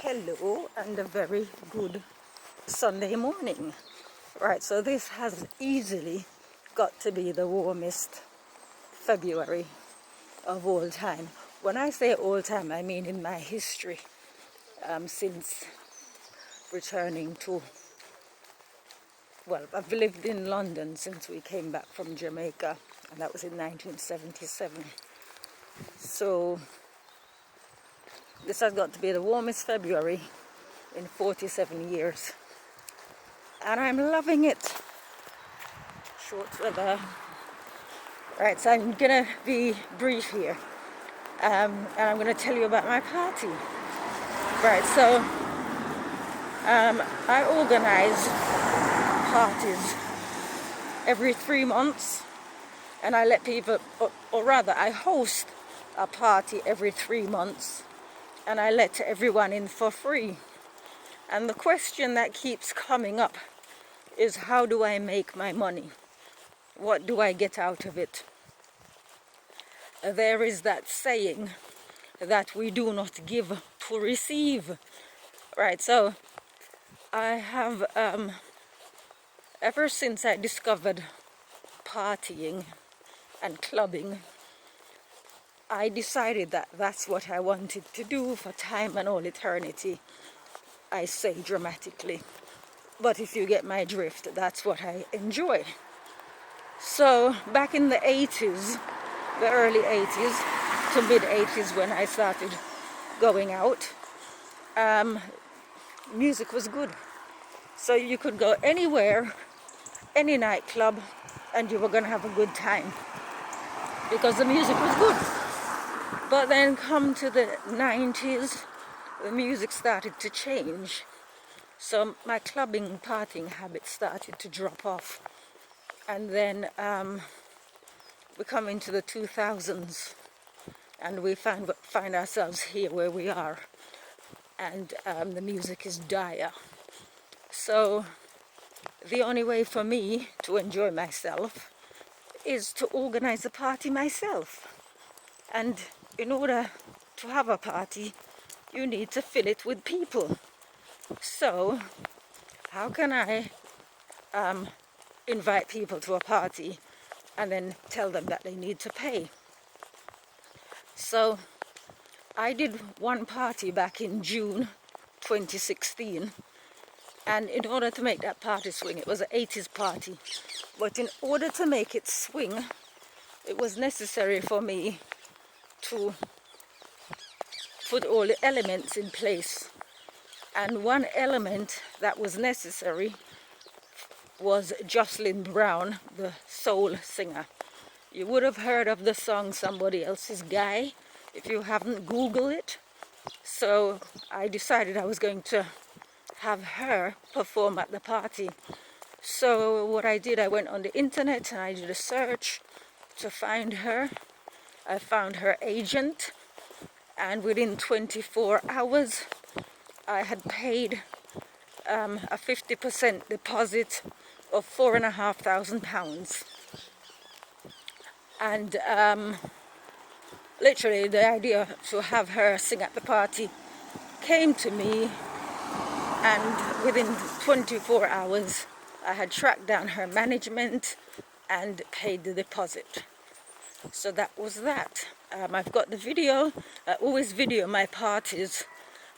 Hello and a very good Sunday morning. Right, so this has easily got to be the warmest February of all time. When I say all time, I mean in my history, since returning to, well, I've lived in London since we came back from Jamaica, and that was in 1977. So this has got to be the warmest February in 47 years. And I'm loving it. Short weather. Right, so I'm gonna be brief here. And I'm gonna tell you about my party. Right, so I organize parties every 3 months, and I let people, or rather I host a party every 3 months, and I let everyone in for free. And the question that keeps coming up is, how do I make my money? What do I get out of it? There is that saying that we do not give to receive. Right, so I have, ever since I discovered partying and clubbing, I decided that that's what I wanted to do for time and all eternity. I say dramatically, but if you get my drift, that's what I enjoy. So back in the 80s, the early 80s to mid 80s, when I started going out, music was good. So you could go anywhere, any nightclub, and you were going to have a good time because the music was good. But then come to the 90s, the music started to change. So my clubbing, partying habits started to drop off. And then we come into the 2000s, and we find ourselves here where we are. And the music is dire. So the only way for me to enjoy myself is to organize a party myself. And in order to have a party, you need to fill it with people. So how can I invite people to a party and then tell them that they need to pay? So I did one party back in June 2016, and in order to make that party swing, it was an 80s party, but in order to make it swing, it was necessary for me to put all the elements in place. And one element that was necessary was Jocelyn Brown, the soul singer. You would have heard of the song Somebody Else's Guy if you haven't Googled it. So I decided I was going to have her perform at the party. So what I did, I went on the internet and I did a search to find her. I found her agent, and within 24 hours I had paid a 50% deposit of £4,500. And literally the idea to have her sing at the party came to me, and within 24 hours I had tracked down her management and paid the deposit. So that was that. I've got the video. I always video my parties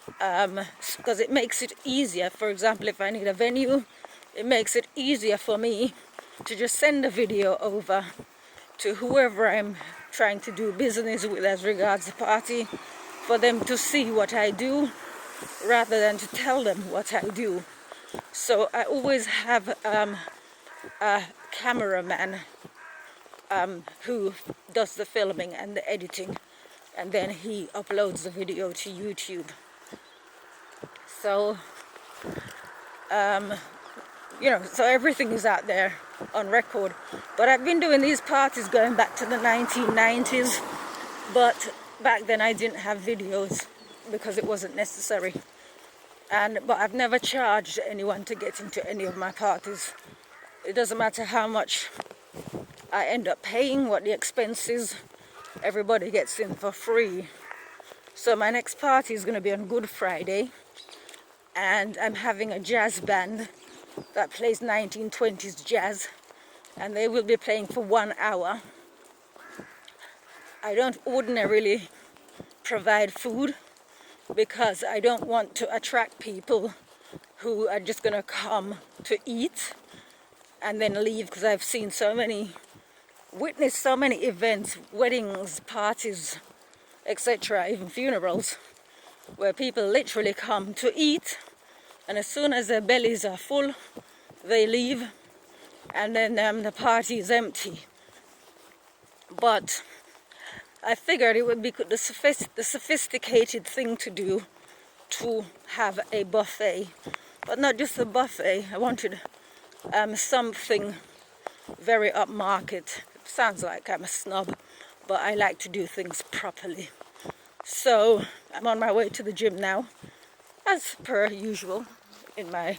because it makes it easier. For example, if I need a venue, it makes it easier for me to just send a video over to whoever I'm trying to do business with as regards the party, for them to see what I do rather than to tell them what I do. So I always have a cameraman who does the filming and the editing, and then he uploads the video to YouTube. So so everything is out there on record. But I've been doing these parties going back to the 1990s, but back then I didn't have videos because it wasn't necessary. But I've never charged anyone to get into any of my parties. It doesn't matter how much I end up paying, what the expense is, everybody gets in for free. So my next party is going to be on Good Friday, and I'm having a jazz band that plays 1920s jazz, and they will be playing for 1 hour. I don't ordinarily provide food because I don't want to attract people who are just going to come to eat and then leave, because I've seen witnessed so many events, weddings, parties, etc., even funerals, where people literally come to eat, and as soon as their bellies are full, they leave, and then the party is empty. But I figured it would be the sophisticated thing to do to have a buffet. But not just a buffet, I wanted something very upmarket. It sounds like I'm a snob, but I like to do things properly. So I'm on my way to the gym now, as per usual, in my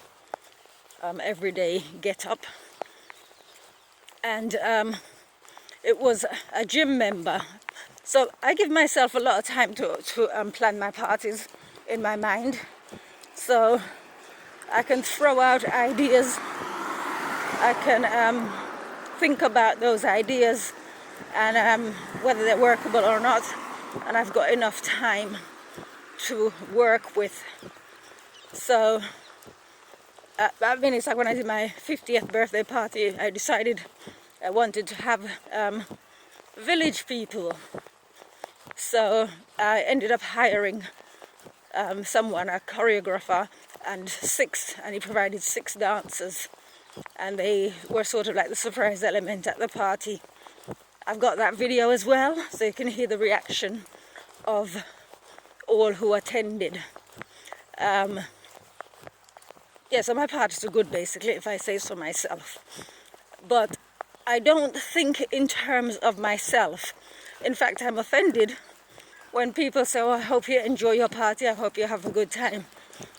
everyday get-up. And it was a gym member. So I give myself a lot of time to plan my parties in my mind. So I can throw out ideas. I can think about those ideas and whether they're workable or not. And I've got enough time to work with. So, I mean, it's like when I did my 50th birthday party, I decided I wanted to have village people. So I ended up hiring someone, a choreographer, and he provided 6 dancers. And they were sort of like the surprise element at the party. I've got that video as well, so you can hear the reaction of all who attended. Yeah, so my parties are good, basically, if I say so myself. But I don't think in terms of myself. In fact, I'm offended when people say, oh, I hope you enjoy your party, I hope you have a good time.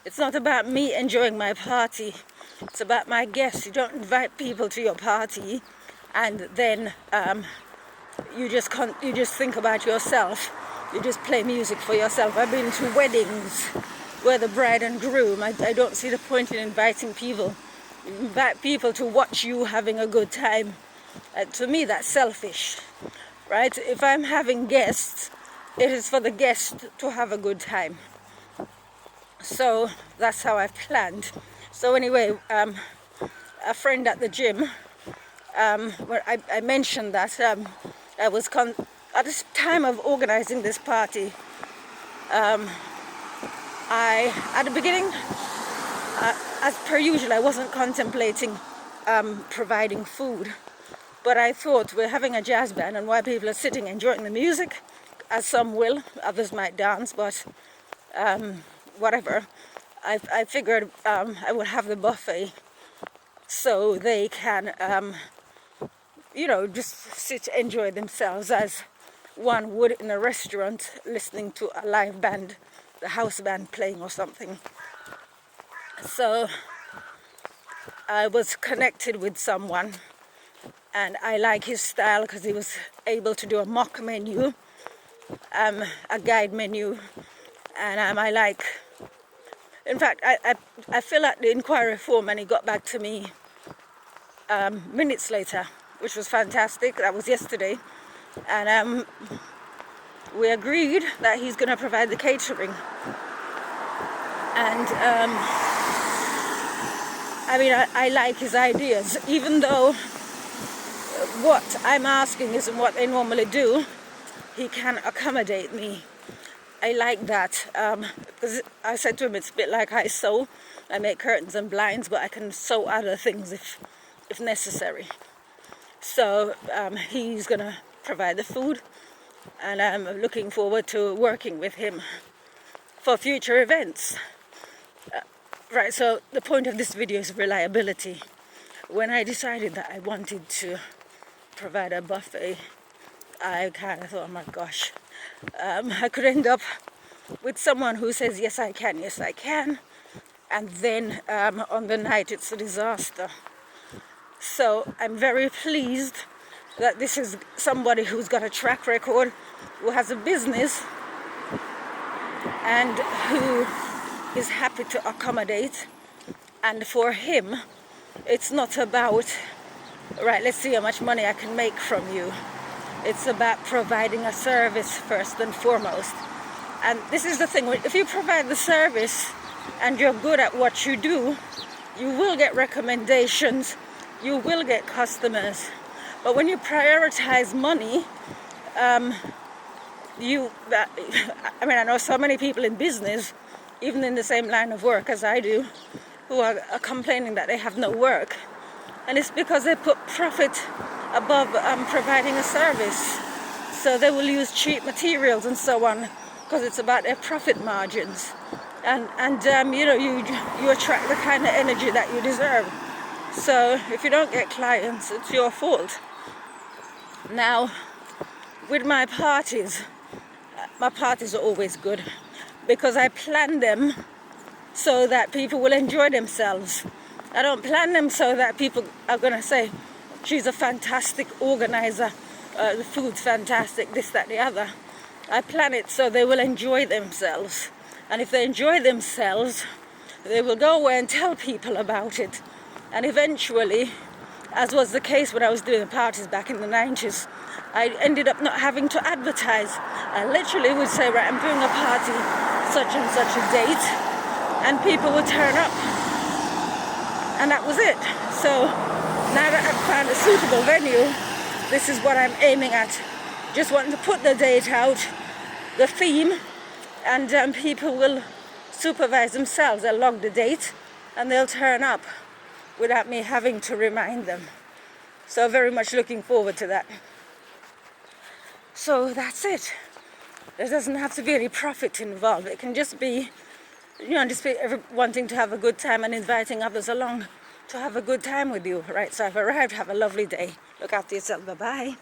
It's not about me enjoying my party. It's about my guests. You don't invite people to your party and then you just think about yourself. You just play music for yourself. I've been to weddings where the bride and groom, I don't see the point in inviting people. You invite people to watch you having a good time. To me, that's selfish, right? If I'm having guests, it is for the guests to have a good time. So that's how I've planned. So anyway, a friend at the gym, where I mentioned that I was at the time of organizing this party, at the beginning, as per usual, I wasn't contemplating providing food, but I thought we're having a jazz band, and while people are sitting enjoying the music, as some will, others might dance, but whatever, I figured I would have the buffet so they can just sit, enjoy themselves as one would in a restaurant listening to a live band, the house band playing or something. So I was connected with someone, and I like his style because he was able to do a mock menu, a guide menu, and I like, in fact, I filled out the inquiry form and he got back to me minutes later, which was fantastic. That was yesterday. And we agreed that he's going to provide the catering. And I like his ideas, even though what I'm asking isn't what they normally do. He can accommodate me. I like that, because I said to him, it's a bit like I sew. I make curtains and blinds, but I can sew other things if necessary. So he's going to provide the food, and I'm looking forward to working with him for future events. Right, so the point of this video is reliability. When I decided that I wanted to provide a buffet, I kind of thought, oh my gosh, I could end up with someone who says, yes I can, and then on the night it's a disaster. So I'm very pleased that this is somebody who's got a track record, who has a business, and who is happy to accommodate. And for him, it's not about, right, let's see how much money I can make from you. It's about providing a service first and foremost. And this is the thing, if you provide the service and you're good at what you do, you will get recommendations, you will get customers. But when you prioritize money, I know so many people in business, even in the same line of work as I do, who are complaining that they have no work. And it's because they put profit above providing a service. So they will use cheap materials and so on, because it's about their profit margins. And you attract the kind of energy that you deserve. So if you don't get clients, it's your fault. Now, with my parties are always good, because I plan them so that people will enjoy themselves. I don't plan them so that people are going to say, she's a fantastic organizer, the food's fantastic, this, that, the other. I plan it so they will enjoy themselves. And if they enjoy themselves, they will go away and tell people about it. And eventually, as was the case when I was doing the parties back in the 90s, I ended up not having to advertise. I literally would say, right, I'm doing a party, such and such a date, and people would turn up. And that was it. So now that I've found a suitable venue, this is what I'm aiming at. Just wanting to put the date out, the theme, and people will supervise themselves. They'll log the date and they'll turn up without me having to remind them. So very much looking forward to that. So that's it. There doesn't have to be any profit involved. It can just be, wanting to have a good time and inviting others along to have a good time with you. Right, so I've arrived. Have a lovely day. Look after yourself. Bye-bye.